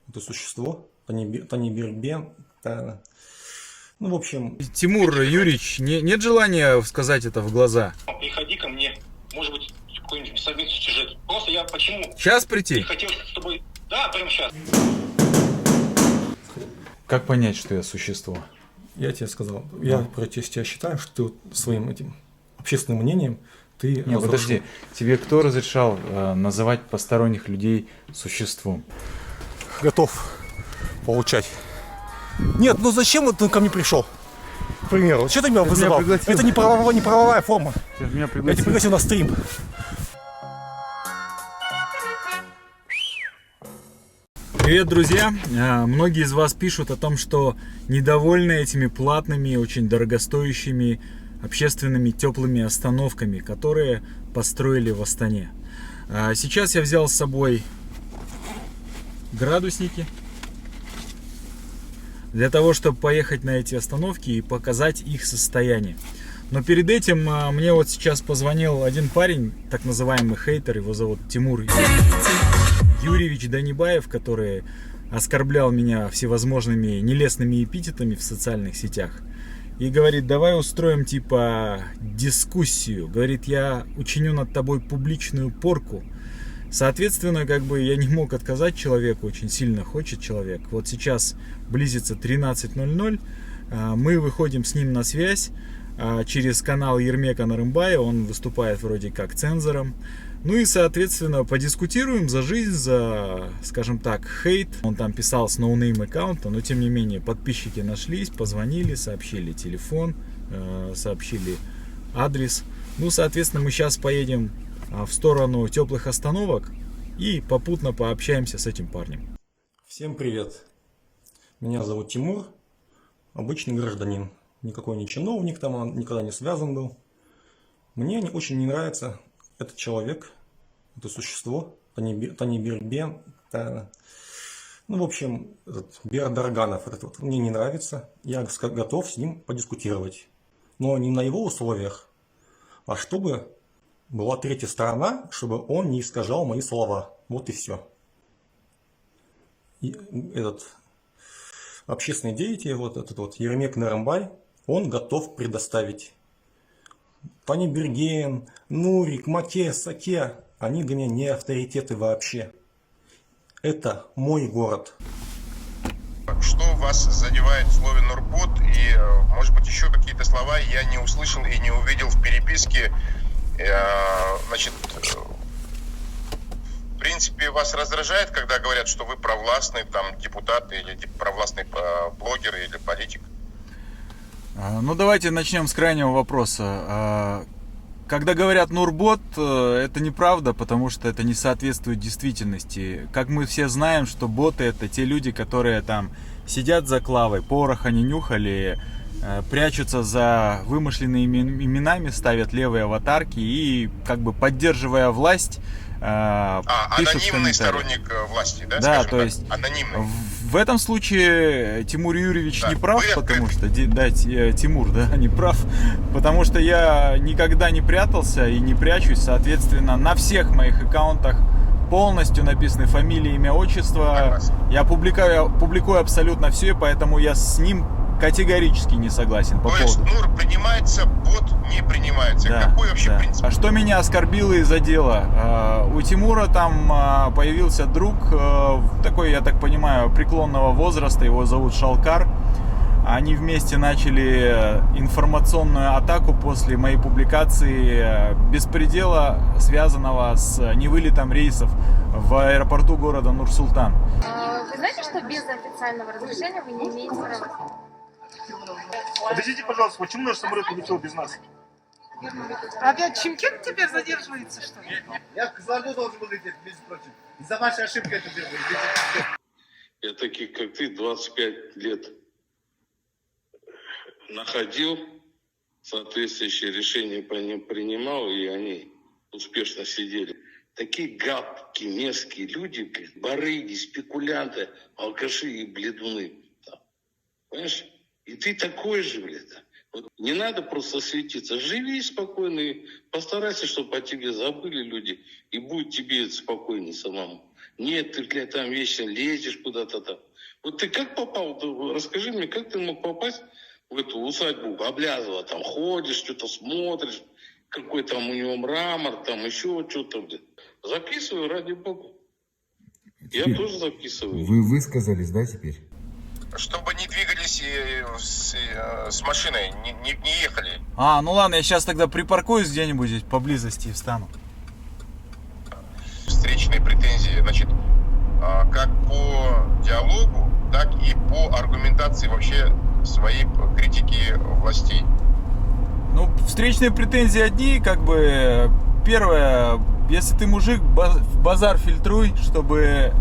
это существо, Танибербен, ну, в общем... Тимур Юрьевич, нет желания сказать это в глаза? Приходи ко мне, может быть, какой-нибудь совместный сюжет. Просто я почему... Сейчас прийти? Не хотел с тобой... Да, прямо сейчас. Как понять, что я существо? Я тебе сказал, я против тебя считаю, что ты своим этим общественным мнением ты... Не, подожди, тебе кто разрешал называть посторонних людей существом? Готов получать. Нет, ну зачем ты ко мне пришел? К примеру, что ты меня вызывал? Это не правовая форма. Ты меня Я пригласил. тебя пригласил на стрим. Привет, друзья! Многие из вас пишут о том, что недовольны этими платными, очень дорогостоящими общественными теплыми остановками, которые построили в Астане. Сейчас я взял с собой градусники для того, чтобы поехать на эти остановки и показать их состояние. Но перед этим мне вот сейчас позвонил один парень, так называемый хейтер, его зовут Тимур Юрьевич Данибаев, который оскорблял меня всевозможными нелестными эпитетами в социальных сетях. И говорит, давай устроим типа дискуссию. Говорит, я учиню над тобой публичную порку. Соответственно, как бы я не мог отказать человеку, очень сильно хочет человек. Вот сейчас близится 13:00, мы выходим с ним на связь через канал Ермека Нарымбая, он выступает вроде как цензором. Ну и, соответственно, подискутируем за жизнь, за, скажем так, хейт. Он там писал с ноунейм аккаунта, но тем не менее подписчики нашлись, позвонили, сообщили телефон, сообщили адрес. Ну, соответственно, мы сейчас поедем в сторону теплых остановок и попутно пообщаемся с этим парнем. Всем привет. Меня зовут Тимур, обычный гражданин. Никакой не чиновник, там он никогда не связан был. Мне очень не нравится этот человек, это существо, Танибербен, ну, в общем, этот Бердарганов, этот вот, мне не нравится. Я готов с ним подискутировать. Но не на его условиях, а чтобы была третья сторона, чтобы он не искажал мои слова. Вот и все. И этот общественный деятель, вот этот вот Ермек Нарымбай, он готов предоставить. Таниберген, Нурик, Маке, Саке, они для меня не авторитеты вообще. Это мой город. Что вас задевает в слове Нурбот и, может быть, еще какие-то слова я не услышал и не увидел в переписке. Значит, в принципе, вас раздражает, когда говорят, что вы провластный там депутат или провластный блогер или политик? Ну, давайте начнем с крайнего вопроса. Когда говорят Нурбот, это неправда, потому что это не соответствует действительности. Как мы все знаем, что боты — это те люди, которые там сидят за клавой, пороха не нюхали, прячутся за вымышленными именами, ставят левые аватарки и, как бы поддерживая власть, пишут анонимный в сторонник власти, да? Да, скажем то так, есть анонимный. в этом случае Тимур Юрьевич Да, не прав, вы потому что Тимур, да, не прав, потому что я никогда не прятался и не прячусь, соответственно, на всех моих аккаунтах полностью написаны фамилия, имя, отчество. Я публикую абсолютно все, и поэтому я с ним категорически не согласен по То есть поводу. Нур принимается, бот не принимается. Да, Какой вообще да. принцип? А что меня оскорбило и задело? У Тимура там появился друг, такой, я так понимаю, преклонного возраста, его зовут Шалкар. Они вместе начали информационную атаку после моей публикации беспредела, связанного с невылетом рейсов в аэропорту города Нур-Султан. Вы знаете, что без официального разрешения вы не имеете права? Подождите, пожалуйста, почему наш самолет улетел без нас? Опять Чимкент теперь задерживается, что ли? Я в Кызылорду должен был лететь, между прочим. Из-за вашей ошибки это делаю. Я таких, как ты, 25 лет находил, соответствующие решения по ним принимал, и они успешно сидели. Такие гадкие, мерзкие люди, блин, барыги, спекулянты, алкаши и бледуны. Понимаешь? И ты такой же, блядь. Вот не надо просто светиться. Живи спокойно и постарайся, чтобы о тебе забыли люди. И будет тебе спокойнее самому. Нет, ты, блядь, там вечно лезешь куда-то там. Вот ты как попал, расскажи мне, как ты мог попасть в эту усадьбу Габлязова? Там ходишь, что-то смотришь, какой там у него мрамор, там еще что-то, блядь. Записываю, ради бога. Я тоже записываю. Вы высказались, да, теперь? Чтобы не двигались с машиной, не ехали. Ну ладно, я сейчас тогда припаркуюсь где-нибудь здесь поблизости и встану. Встречные претензии, значит, как по диалогу, так и по аргументации вообще своей критики властей. Ну, встречные претензии одни, как бы, первое, если ты мужик, базар фильтруй, чтобы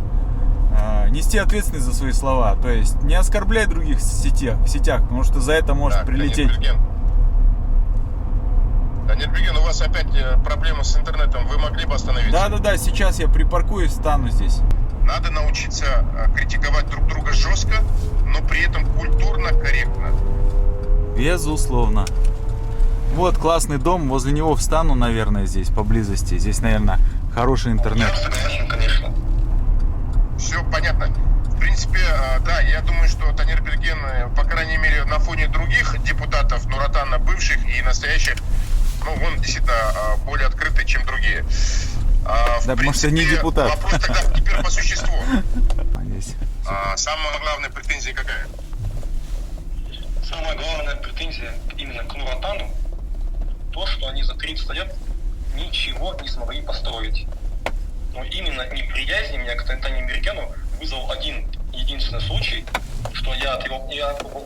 нести ответственность за свои слова. То есть не оскорбляй других в сетях, потому что за это может прилететь. Танир Бельген, у вас опять проблемы с интернетом, вы могли бы остановиться? Да, сейчас я припаркуюсь, встану здесь. Надо научиться критиковать друг друга жестко, но при этом культурно, корректно. Безусловно. Вот классный дом, возле него встану, наверное, здесь, поблизости. Здесь, наверное, хороший интернет. Я согласен, конечно. Все понятно. В принципе, да, я думаю, что Танир Бельген, по крайней мере, на фоне других депутатов Нур-Отана, бывших и настоящих, ну, он действительно более открытый, чем другие. Да, может, я не депутат. Вопрос тогда теперь по существу. Здесь. Самая главная претензия какая? Самая главная претензия именно к Нур-Отану, то, что они за 30 лет ничего не смогли построить. Но именно неприязнь меня к Таниру Бельгену вызвал один единственный случай, что я,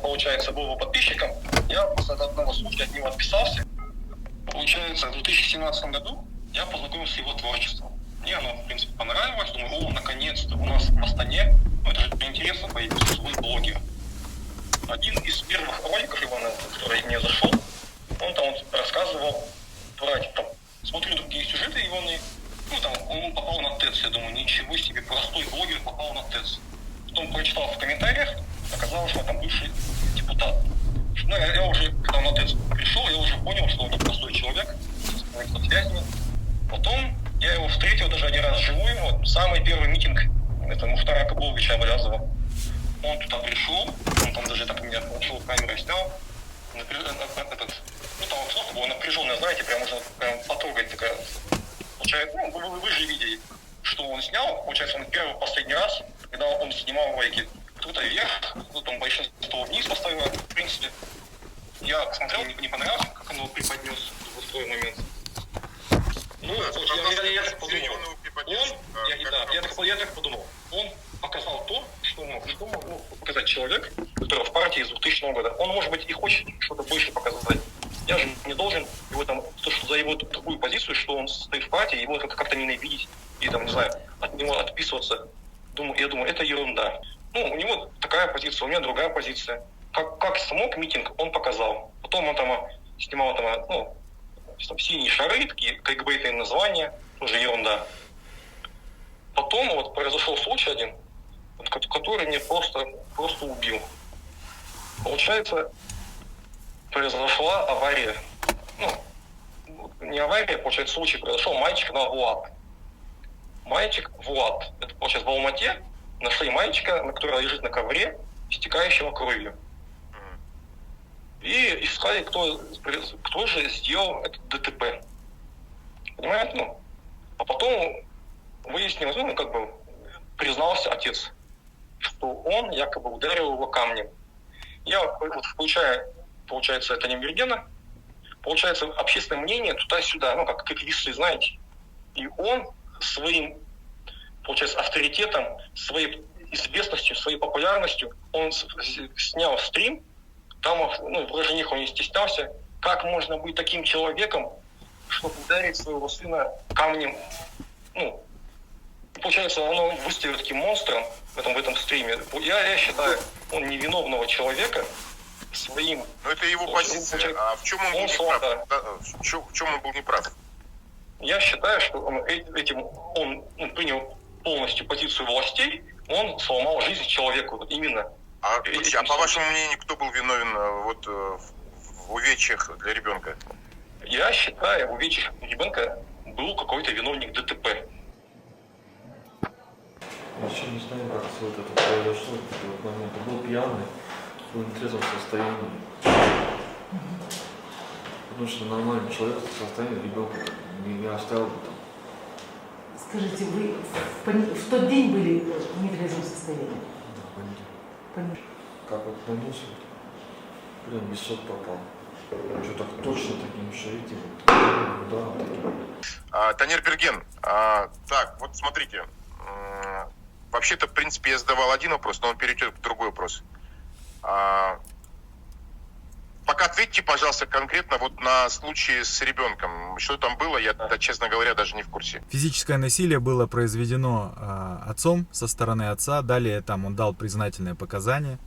получается, был его подписчиком, я после одного случая от него отписался. Получается, в 2017 году я познакомился с его творчеством. Мне оно, в принципе, понравилось. Думаю, наконец-то у нас в Астане, это же интересно, появился свой блогер. Один из первых роликов его, который мне зашел, он там рассказывал про, там, смотрю другие сюжеты его, там, он попал на ТЭЦ, я думаю, ничего себе, простой блогер попал на ТЭЦ. Потом прочитал в комментариях, оказалось, что он там бывший депутат. Ну, я уже, когда на ТЭЦ пришел, я уже понял, что он непростой человек, с связями. Потом я его встретил даже один раз вживую, вот, самый первый митинг, это Мухтара Кабуловича Аблязова. Он туда пришел, он там даже так меня начал камерой снял. Там обстановка была напряженная, знаете, прям можно прям потрогать такая. Получается, вы же видели, что он снял, получается, он первый, последний раз, когда он снимал ролики. Кто-то вверх, кто-то большинство вниз поставило. В принципе, я посмотрел, не понравилось, как оно преподнес в свой момент. Ну, я так подумал. Я так подумал. Он показал то, что мог показать человек, который в партии с 2000 года. Он, может быть, и хочет что-то больше показать. Я же не должен его там, то, что за его такую позицию, что он стоит в партии, его как-то ненавидеть и там, не знаю, от него отписываться. Я думаю, это ерунда. У него такая позиция, у меня другая позиция. Как смог митинг, он показал. Потом он там снимал там синие шары, такие кликбейтные названия, тоже ерунда. Потом вот произошел случай один, который меня просто убил. Получается, произошла авария. Не авария, получается, случай произошел. Мальчик на Влад. Это, получается, в Алмате нашли мальчика, который лежит на ковре, истекающего кровью. И искали, кто же сделал это ДТП. Понимаете? А потом выяснилось, признался отец, что он якобы ударил его камнем. Я включаю, получается, это не Бельгена, получается, общественное мнение туда-сюда, как весы, знаете. И он своим, получается, авторитетом, своей известностью, своей популярностью, он снял стрим, там, в выражениях он не стеснялся, как можно быть таким человеком, чтобы ударить своего сына камнем. Получается, он выставил таким монстром в этом стриме. Я считаю, он невиновного человека своим... Но это его позиция. А в чем он был неправ? В чем он был неправ? Я считаю, что он принял полностью позицию властей, он сломал жизнь человеку. Именно. А по вашему мнению, кто был виновен в увечьях для ребенка? Я считаю, в увечьях ребенка был какой-то виновник ДТП. Еще не знаю, как вот это произошло, в этот момент. Он был пьяный, был в нетрезвом состоянии. Потому что нормальный человек в состоянии ребенка не оставил бы там. Скажите, вы в тот день были в нетрезвом состоянии? Да, понятно. Как вот понес, прям в висок попал. Что так точно таким шаритем? Да, таким. Танир Берген, так, вот смотрите. Вообще-то, в принципе, я задавал один вопрос, но он перейдет к другой вопрос. Пока ответьте, пожалуйста, конкретно вот на случай с ребенком. Что там было, я, честно говоря, даже не в курсе. Физическое насилие было произведено отцом со стороны отца. Далее там он дал признательные показания.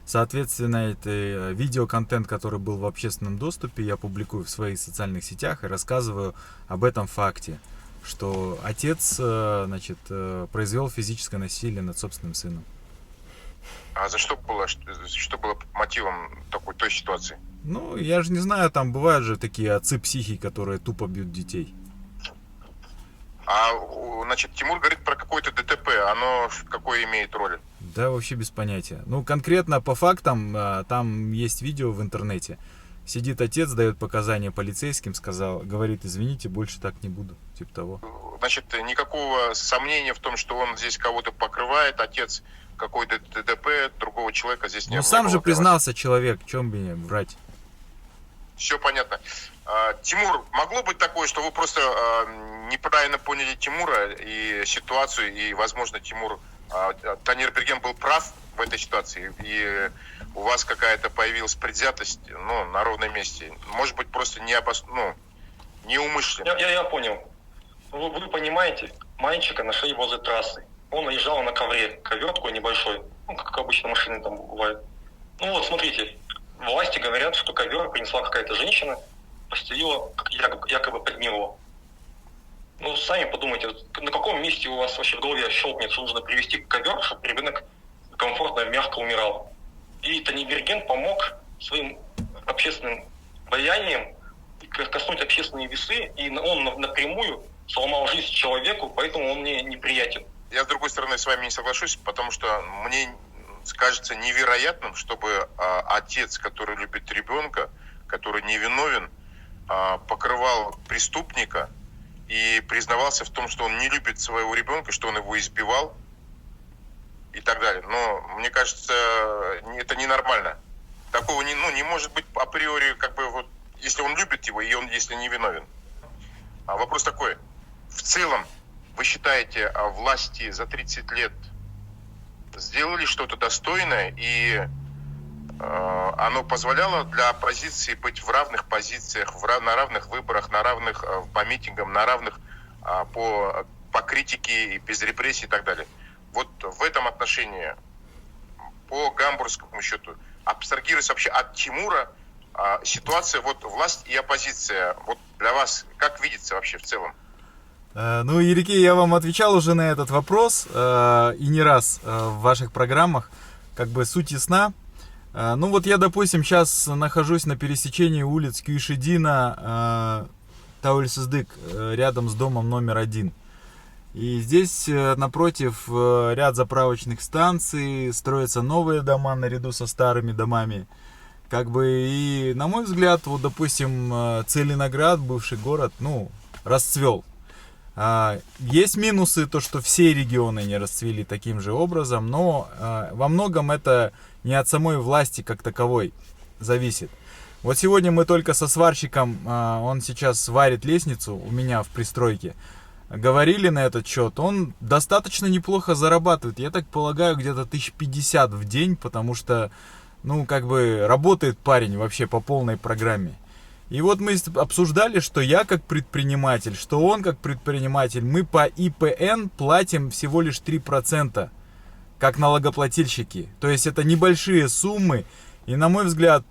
Соответственно, это видеоконтент, который был в общественном доступе, я публикую в своих социальных сетях и рассказываю об этом факте, что отец, значит, произвел физическое насилие над собственным сыном. А за что было мотивом той ситуации? Ну, я же не знаю, там бывают же такие отцы-психи, которые тупо бьют детей. Значит, Тимур говорит про какое-то ДТП, оно какое имеет роль? Да, вообще без понятия. Ну, конкретно по фактам, там есть видео в интернете. Сидит отец, дает показания полицейским, говорит, извините, больше так не буду, типа того. Значит, никакого сомнения в том, что он здесь кого-то покрывает, отец какой-то ДТП, другого человека здесь не было. Ну, сам же признался человек, в чем мне врать? Все понятно. Тимур, могло быть такое, что вы просто неправильно поняли Тимура и ситуацию, и, возможно, Танир Берген был прав в этой ситуации, и у вас какая-то появилась предвзятость, на ровном месте. Может быть, просто неумышленно. Я понял. Вы понимаете, мальчика нашли возле трассы. Он наезжал на ковре, ковер такой небольшой, как обычно машины там бывают. Ну вот, смотрите, власти говорят, что ковер принесла какая-то женщина, постелила якобы под него. Ну, сами подумайте, на каком месте у вас вообще в голове щелкнет, что нужно привести ковер, чтобы ребенок комфортно, мягко умирал. И Танир Берген помог своим общественным влиянием коснуть общественные весы, и он напрямую сломал жизнь человеку, поэтому он мне неприятен. Я, с другой стороны, с вами не соглашусь, потому что мне кажется невероятным, чтобы отец, который любит ребенка, который невиновен, покрывал преступника и признавался в том, что он не любит своего ребенка, что он его избивал и так далее. Но мне кажется, это ненормально. Такого не может быть априори, если он любит его и он, если не виновен. Вопрос такой. В целом, вы считаете, власти за 30 лет сделали что-то достойное, и оно позволяло для оппозиции быть в равных позициях, на равных выборах, на равных по митингам, на равных по критике и без репрессий и так далее? Вот в этом отношении, по гамбургскому счету, абстрагируясь вообще от Тимура, ситуация, власть и оппозиция, для вас как видится вообще в целом? Ну, Ерикей, я вам отвечал уже на этот вопрос, и не раз в ваших программах, суть ясна. Ну, я, допустим, сейчас нахожусь на пересечении улиц Кюйшидина, Тауль-Сыздык, рядом с домом номер 1. И здесь напротив ряд заправочных станций, строятся новые дома наряду со старыми домами. И, на мой взгляд, допустим, Целиноград, бывший город, расцвел. Есть минусы, то что все регионы не расцвели таким же образом, но во многом это не от самой власти как таковой зависит. Вот сегодня мы только со сварщиком, он сейчас варит лестницу у меня в пристройке, говорили на этот счет. Он достаточно неплохо зарабатывает, я так полагаю, где-то 1050 в день, потому что, работает парень вообще по полной программе. И вот мы обсуждали, что я как предприниматель, что он как предприниматель, мы по ИПН платим всего лишь 3%, как налогоплательщики. То есть это небольшие суммы. И на мой взгляд,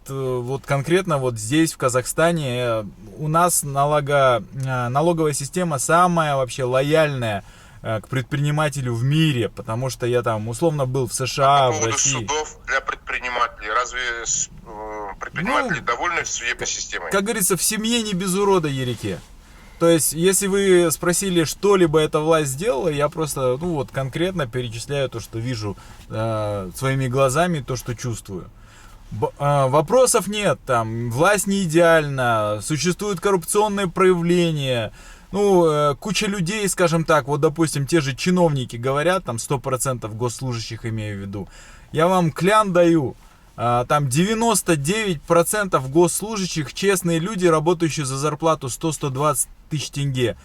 конкретно здесь, в Казахстане, у нас налоговая система самая вообще лояльная к предпринимателю в мире, потому что я там условно был в США, в России. По поводу судов для предпринимателей, разве предприниматели довольны судебной системой? Как говорится, в семье не без урода, Ерике. То есть, если вы спросили, что-либо эта власть сделала, я просто, ну вот, конкретно перечисляю то, что вижу своими глазами, то, что чувствую. Вопросов нет, там, власть не идеальна, существуют коррупционные проявления, ну, куча людей, скажем так, вот, допустим, те же чиновники говорят, там, 100% госслужащих имею в виду, я вам клян даю, там 99% госслужащих честные люди, работающие за зарплату 100-120 тысяч тенге.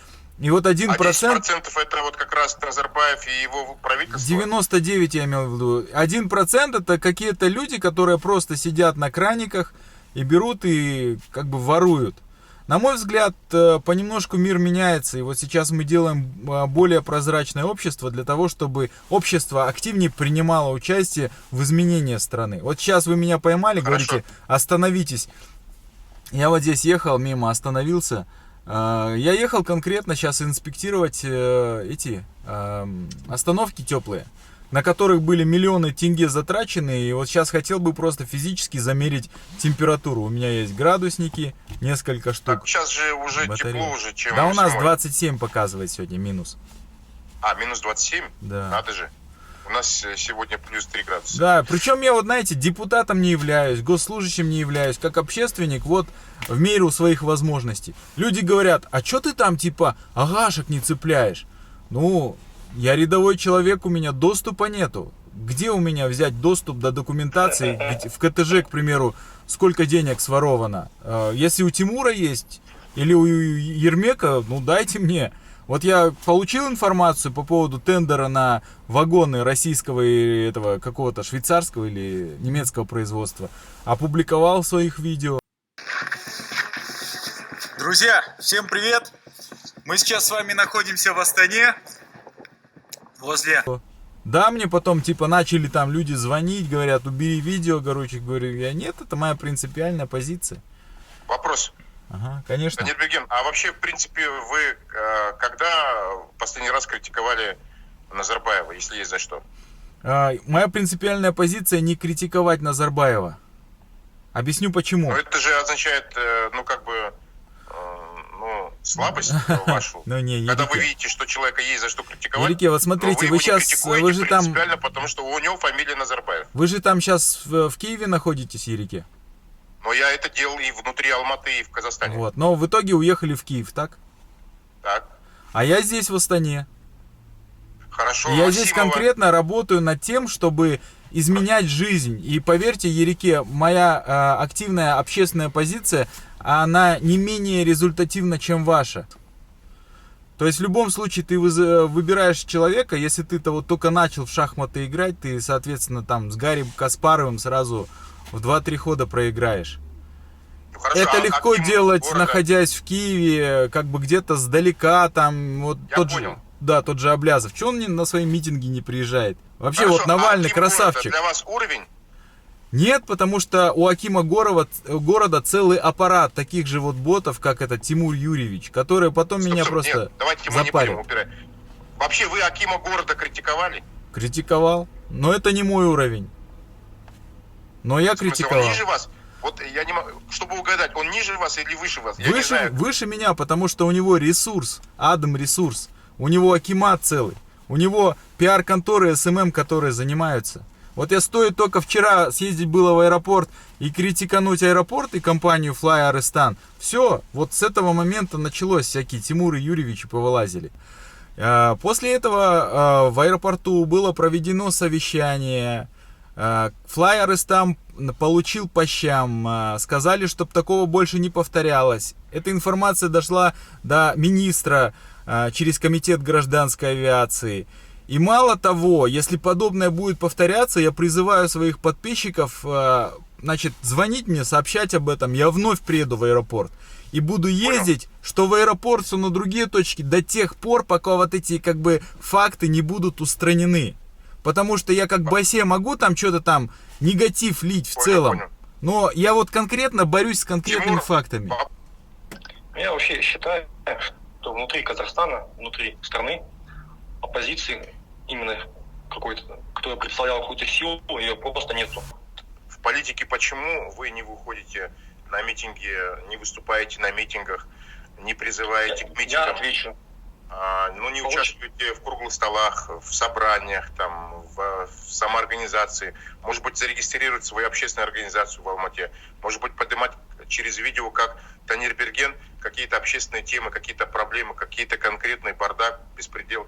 И вот 1%... А 10% это вот как раз Назарбаев и его правительство? 99 я имел в виду. 1% это какие-то люди, которые просто сидят на краниках и берут и как бы воруют. На мой взгляд, понемножку мир меняется, и вот сейчас мы делаем более прозрачное общество для того, чтобы общество активнее принимало участие в изменении страны. Вот сейчас вы меня поймали, говорите, остановитесь. Я вот здесь ехал мимо, остановился. Я ехал конкретно сейчас инспектировать эти остановки теплые, на которых были миллионы тенге затрачены. И вот сейчас хотел бы просто физически замерить температуру. У меня есть градусники, несколько штук. Так, сейчас же уже батареи. тепло уже, чем Да, у нас зимой. 27 показывает сегодня минус. А, минус 27? Да. Надо же. У нас сегодня плюс 3 градуса. Да, причем я вот, знаете, депутатом не являюсь, госслужащим не являюсь, как общественник, вот в меру своих возможностей. Люди говорят, а что ты там типа агашек не цепляешь? Ну, я рядовой человек, у меня доступа нету. Где у меня взять доступ до документации в КТЖ, к примеру, сколько денег своровано? Если у Тимура есть или у Ермека, ну дайте мне. Вот я получил информацию по поводу тендера на вагоны российского и этого какого-то швейцарского или немецкого производства. Опубликовал в своих видео. Друзья, всем привет! Мы сейчас с вами находимся в Астане. Возле... Да, мне потом типа начали там люди звонить, говорят, убери видео, короче, говорю, я нет, это моя принципиальная позиция. Вопрос. Ага, конечно. Танирберген, а вообще, в принципе, вы когда последний раз критиковали Назарбаева, если есть за что? Моя принципиальная позиция не критиковать Назарбаева. Объясню почему. Но это же означает, ну, как бы, слабость вашу. Когда вы видите, что человека есть за что критиковать, Ерике, вот смотрите, вы сейчас, вы же там... принципиально, потому что у него фамилия Назарбаев. Вы же там сейчас в Киеве находитесь, Ерике? Но я это делал и внутри Алматы, и в Казахстане. Вот, но в итоге уехали в Киев, так? Так. А я здесь в Астане. Хорошо. Я здесь конкретно работаю над тем, чтобы изменять жизнь. И поверьте, Ерике, моя активная общественная позиция, она не менее результативна, чем ваша. То есть в любом случае ты выбираешь человека, если ты-то вот только начал в шахматы играть, ты, соответственно, там с Гарри Каспаровым сразу в 2-3 хода проиграешь. Ну, хорошо, это легко делать, города... находясь в Киеве, как бы где-то сдалека, там, вот Я понял. тот же Аблязов. Чего он на свои митинги не приезжает? Вообще, Хорошо, вот Навальный красавчик. Для вас уровень? Нет, потому что у Акима города целый аппарат таких же вот ботов, как этот Тимур Юрьевич, которые потом меня просто нет, давайте мы запарят. не будем упирать. Вообще вы Акима города критиковали? Критиковал, но это не мой уровень. Но я критиковал. Он ниже вас? Вот я не могу, чтобы угадать, он ниже вас или выше вас? Я не Выше, знаю. выше меня, потому что у него ресурс, Адам ресурс. У него акимат целый. У него пиар-конторы, СММ, которые занимаются. Вот я стоит только вчера съездить было в аэропорт и критикануть аэропорт и компанию Fly Aristan. Все, вот с этого момента началось, всякие Тимуры Юрьевичи повылазили. После этого в аэропорту было проведено совещание. Fly Aristan получил по щам. Сказали, чтобы такого больше не повторялось. Эта информация дошла до министра через комитет гражданской авиации. И мало того, если подобное будет повторяться, я призываю своих подписчиков, значит, звонить мне, сообщать об этом. Я вновь приеду в аэропорт и буду ездить, что в аэропорт, что на другие точки, до тех пор, пока вот эти как бы факты не будут устранены. Потому что я как басе могу там что-то там негатив лить в целом, но я вот конкретно борюсь с конкретными фактами. Я вообще считаю, что внутри Казахстана, внутри страны, оппозиции именно какой-то, кто представлял какую-то силу, ее просто нету. В политике почему вы не выходите на митинги, не выступаете на митингах, не призываете к Я митингам, отвечу. ну, не участвуете в круглых столах, в собраниях, там, в самоорганизации, может быть, зарегистрировать свою общественную организацию в Алмате, может быть, поднимать через видео, как Танир Берген, какие-то общественные темы, какие-то проблемы, какие-то конкретные бардак, беспредел.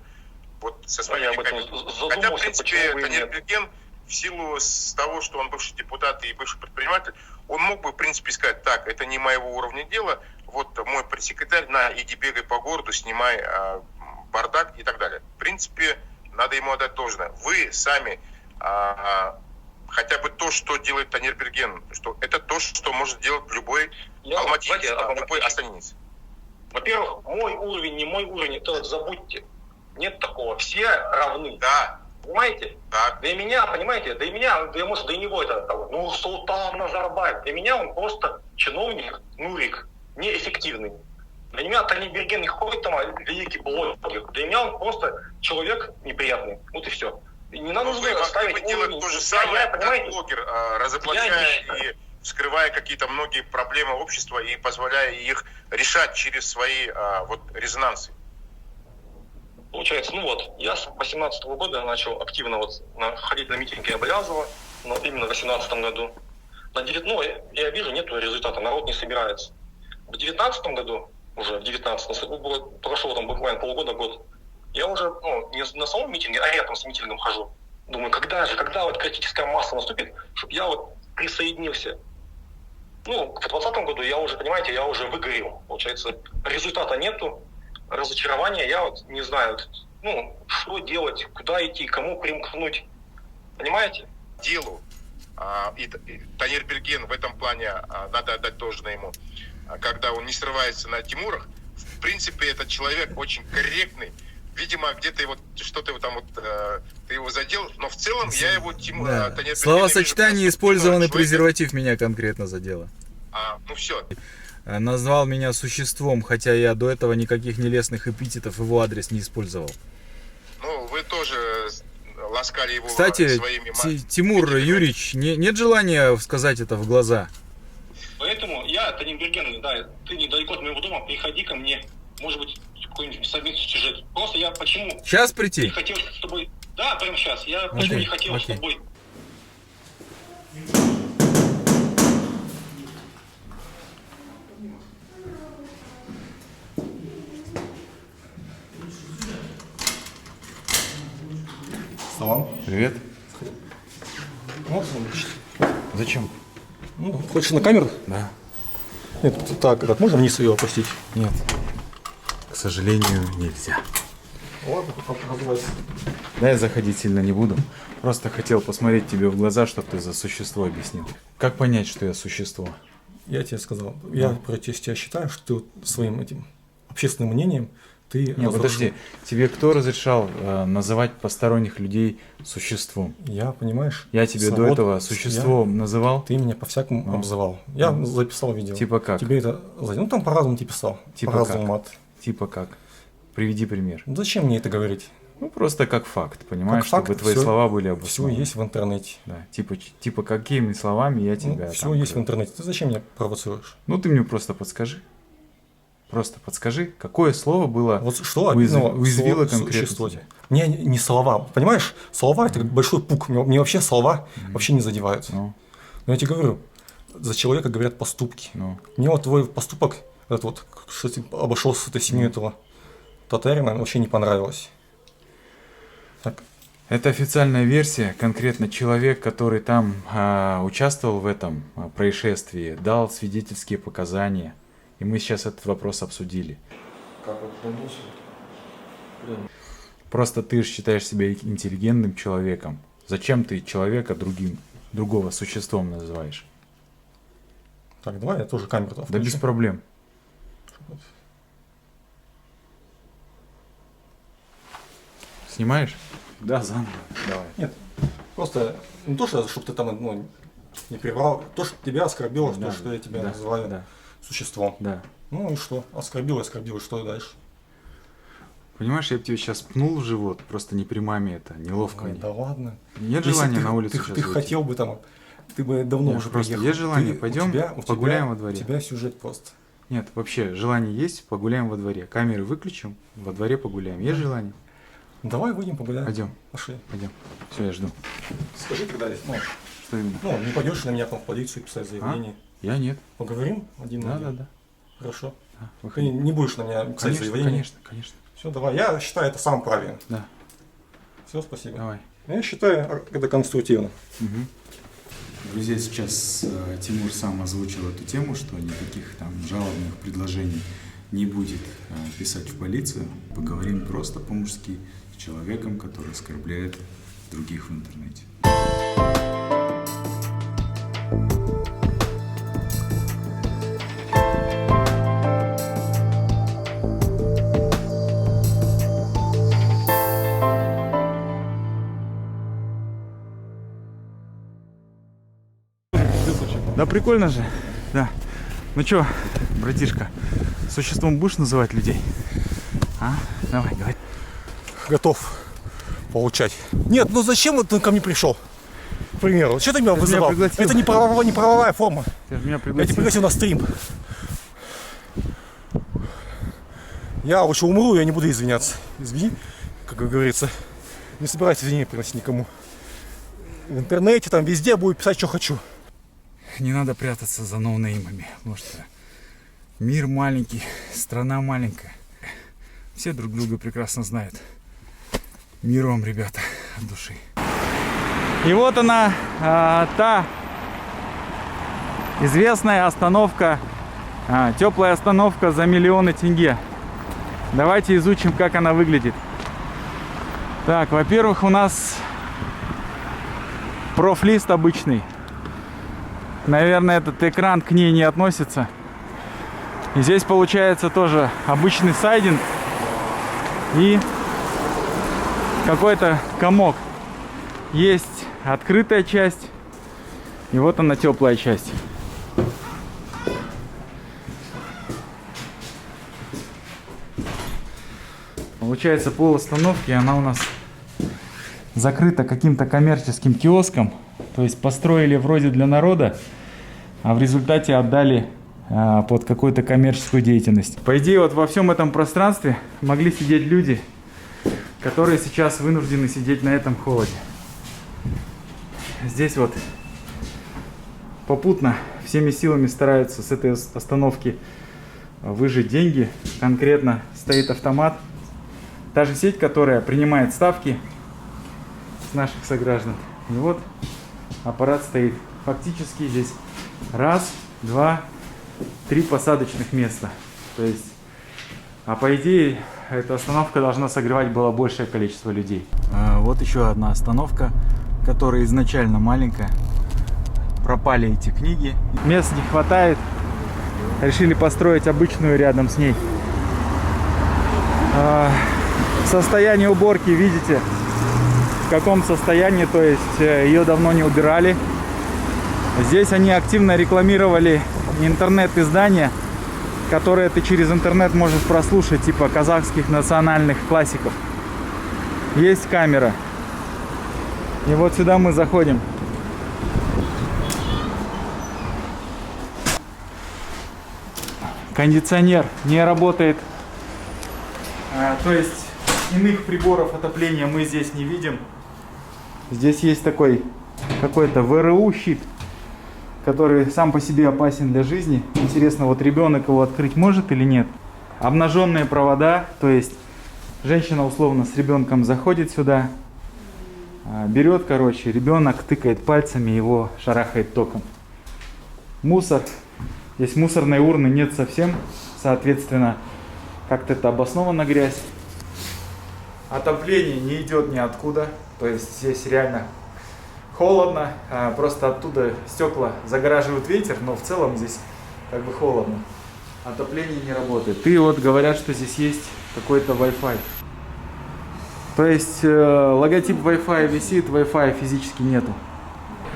Вот со своими веками. Хотя, в принципе, Танир Берген, в силу того, что он бывший депутат и бывший предприниматель, он мог бы, в принципе, сказать: так, это не моего уровня дела, вот мой пресс-секретарь, на, иди бегай по городу, снимай бардак и так далее. В принципе, надо ему отдать должное. Вы сами, хотя бы то, что делает Танир Берген, что это то, что может делать любой алматинец, любой астанинец. Во-первых, мой уровень, не мой уровень, это забудьте. Нет такого. Все равны. Да. Понимаете? Так. Для меня, понимаете, может, для него это Султан Назарбаев. Для меня он просто чиновник, нурик, неэффективный. Для меня Танир Берген не какой там великий блогер. Для меня он просто человек неприятный. Вот и все. И не надо ставить делать то же самое, как блогер, разоблачая и вскрывая какие-то многие проблемы общества и позволяя их решать через свои резонансы. Получается, я с 2018 года начал активно ходить на митинги Абрязова, но именно в 2018 году. Я вижу, нету результата, народ не собирается. В 2019 году, уже в 2019, прошло там буквально полгода, год, я уже не на самом митинге, а рядом с митингом хожу. Думаю, когда критическая масса наступит, чтобы я присоединился. В 2020 году я уже, понимаете, я уже выгорел. Получается, результата нету, разочарования, я не знаю, что делать, куда идти, кому примкнуть. Понимаете? Делу. И Танир Берген в этом плане, надо отдать должное ему, когда он не срывается на Тимурах, в принципе, этот человек очень корректный. Видимо, где-то что-то там ты его задел, но в целом я его Танир Словосочетание «использованный презерватив» меня конкретно задело. Все. Назвал меня существом, хотя я до этого никаких нелестных эпитетов в его адрес не использовал. Вы тоже ласкали его. Кстати, своими Тимур Юрьевич, нет желания сказать это в глаза? Поэтому я, Танир Берген, ты недалеко от моего дома, приходи ко мне, может быть, какой-нибудь совместный сюжет. Просто я почему... Сейчас прийти? Не хотел с тобой... Да, прямо сейчас. Я почему не хотел с тобой... Салам. Привет. Можно? Зачем? Хочешь на камеру? Да. Нет, так, можно вниз ее опустить? Нет. К сожалению, нельзя. Ладно, попробуйте. Да, я заходить сильно не буду. Просто хотел посмотреть тебе в глаза, чтобы ты за существо объяснил. Как понять, что я существо? Я тебе сказал, я против тебя считаю, что ты своим этим общественным мнением ты... Не, подожди, тебе кто разрешал называть посторонних людей существом? Я, понимаешь... Я тебе до этого существом называл? Ты меня по-всякому обзывал. Я записал видео. Типа как? Тебе это... там по-разному ты писал. Типа по-разному как? мат. Типа как? Приведи пример. Зачем мне это говорить? Просто как факт, понимаешь, как факт, чтобы твои слова были обоснованы. Все есть в интернете. Да, типа какими словами я тебя... все есть в интернете. Ты зачем меня провоцируешь? Ты мне просто подскажи. Просто подскажи, какое слово было что уязвило конкретно тебя? Мне не слова. Понимаешь, слова это как большой пук. Мне вообще слова вообще не задевают. Но я тебе говорю, за человека говорят поступки. Мне твой поступок, что ты обошел с этой семьей этого татарина, вообще не понравилось. Так. Это официальная версия. Конкретно человек, который там участвовал в этом происшествии, дал свидетельские показания. И мы сейчас этот вопрос обсудили. Как вот доносит? Просто ты же считаешь себя интеллигентным человеком. Зачем ты человека другого существом называешь? Так, давай я тоже камеру включу. Да без проблем. Снимаешь? Да, заново. Давай. Нет, просто не то, чтобы ты там не прервал, то, что тебя оскорбило, что я тебя называю существом. Да. И что? Оскорбил, что дальше? Понимаешь, я бы тебе сейчас пнул в живот, просто не при маме это, неловко. Да ладно. Нет желания на улицу сейчас Ты хотел бы ты бы давно уже просто приехал. есть желание, пойдем погуляем во дворе. У тебя сюжет просто. Нет, вообще желание есть, погуляем во дворе. Камеры выключим, во дворе погуляем. Есть желание? Давай выйдем погуляем. Пойдем. Пошли. Пойдем. Все, я жду. Скажи, когда есть. Ну, Что именно? не пойдешь на меня там в полицию писать заявление. Я нет. Поговорим один на один? Да. Хорошо. Да, Ты выходи. не будешь на меня писать Конечно, заявление? конечно. Все, давай. Я считаю это самым правильным. Да, Все, спасибо. давай. Я считаю это конструктивно. Друзья, сейчас Тимур сам озвучил эту тему, что никаких там жалобных предложений не будет писать в полицию. Поговорим просто по-мужски с человеком, который оскорбляет других в интернете. Да прикольно же, да. Ну чё, братишка, существом будешь называть людей? А? Давай, говори. Готов получать. Нет, ну зачем вот ты ко мне пришел? К примеру, что ты меня вызывал? пригласил. Это не правовая форма. Ты же меня Я тебя пригласил. пригласил на стрим. Я лучше умру, я не буду извиняться. Извини, как говорится. Не собираюсь извинения приносить никому. В интернете, там везде буду писать, что хочу. Не надо прятаться за ноунеймами, потому что мир маленький, страна маленькая. Все друг друга прекрасно знают. Мир вам, ребята, от души. И вот она, та известная остановка, теплая остановка за миллионы тенге. Давайте изучим, как она выглядит. Так, во-первых, у нас профлист обычный. Наверное, этот экран к ней не относится. И здесь получается тоже обычный сайдинг и какой-то комок. Есть открытая часть, и вот она, теплая часть. Получается, пол остановки, она у нас закрыта каким-то коммерческим киоском. То есть построили вроде для народа, а в результате отдали под какую-то коммерческую деятельность. По идее, вот во всем этом пространстве могли сидеть люди, которые сейчас вынуждены сидеть на этом холоде. Здесь вот попутно всеми силами стараются с этой остановки выжать деньги. Конкретно стоит автомат. Та же сеть, которая принимает ставки с наших сограждан. И вот аппарат стоит. Фактически здесь раз, два, три посадочных места. То есть, по идее, эта остановка должна согревать было большее количество людей. Вот еще одна остановка, которая изначально маленькая. Пропали эти книги. Мест не хватает. Решили построить обычную рядом с ней. Состояние уборки, видите, в каком состоянии, то есть ее давно не убирали. Здесь они активно рекламировали интернет-издания, которые ты через интернет можешь прослушать, типа казахских национальных классиков. Есть камера. И вот сюда мы заходим. Кондиционер не работает. То есть иных приборов отопления мы здесь не видим. Здесь есть такой какой-то ВРУ щит, который сам по себе опасен для жизни. Интересно, вот ребенок его открыть может или нет? Обнаженные провода, то есть женщина условно с ребенком заходит сюда, берет, короче, ребенок тыкает пальцами, его шарахает током. Мусор. Здесь мусорной урны нет совсем, соответственно, как-то это обоснована грязь. Отопление не идет ниоткуда, то есть здесь реально холодно, просто оттуда стекла загораживают ветер, но в целом здесь как бы холодно. Отопление не работает. И вот говорят, что здесь есть какой-то Wi-Fi. То есть логотип Wi-Fi висит, Wi-Fi физически нету.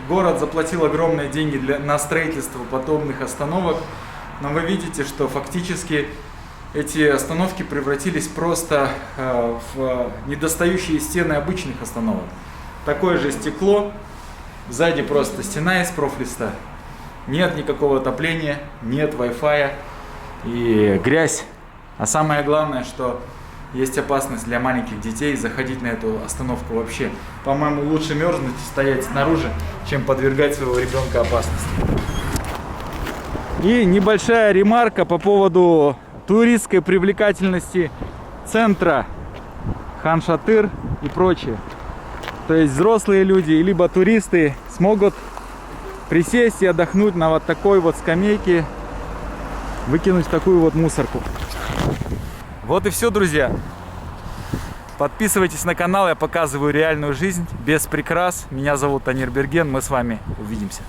Город заплатил огромные деньги на строительство подобных остановок, но вы видите, что фактически эти остановки превратились просто в недостающие стены обычных остановок. Такое же стекло, сзади просто стена из профлиста, нет никакого отопления, нет Wi-Fi. и грязь. А самое главное, что есть опасность для маленьких детей заходить на эту остановку вообще. По-моему, лучше мерзнуть и стоять снаружи, чем подвергать своего ребенка опасности. И небольшая ремарка по поводу туристской привлекательности центра Хан-Шатыр и прочее. То есть взрослые люди, либо туристы смогут присесть и отдохнуть на вот такой вот скамейке, выкинуть такую вот мусорку. Вот и все, друзья. Подписывайтесь на канал, я показываю реальную жизнь без прикрас. Меня зовут Танир Берген, мы с вами увидимся.